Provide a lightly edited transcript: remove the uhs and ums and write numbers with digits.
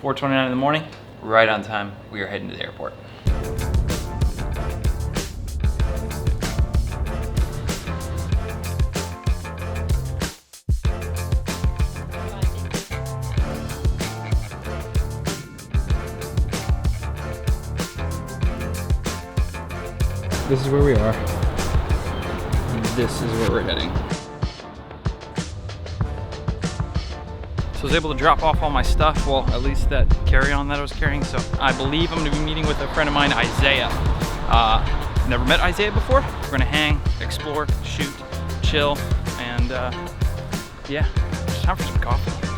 4:29 in the morning, right on time. We are heading to the airport. This is where we are. This is where we're heading. So I was able to drop off all my stuff, well, at least that carry-on that I was carrying. So I believe I'm gonna be meeting with a friend of mine, Isaiah. Never met Isaiah before. We're gonna hang, explore, shoot, chill, and yeah, it's time for some coffee.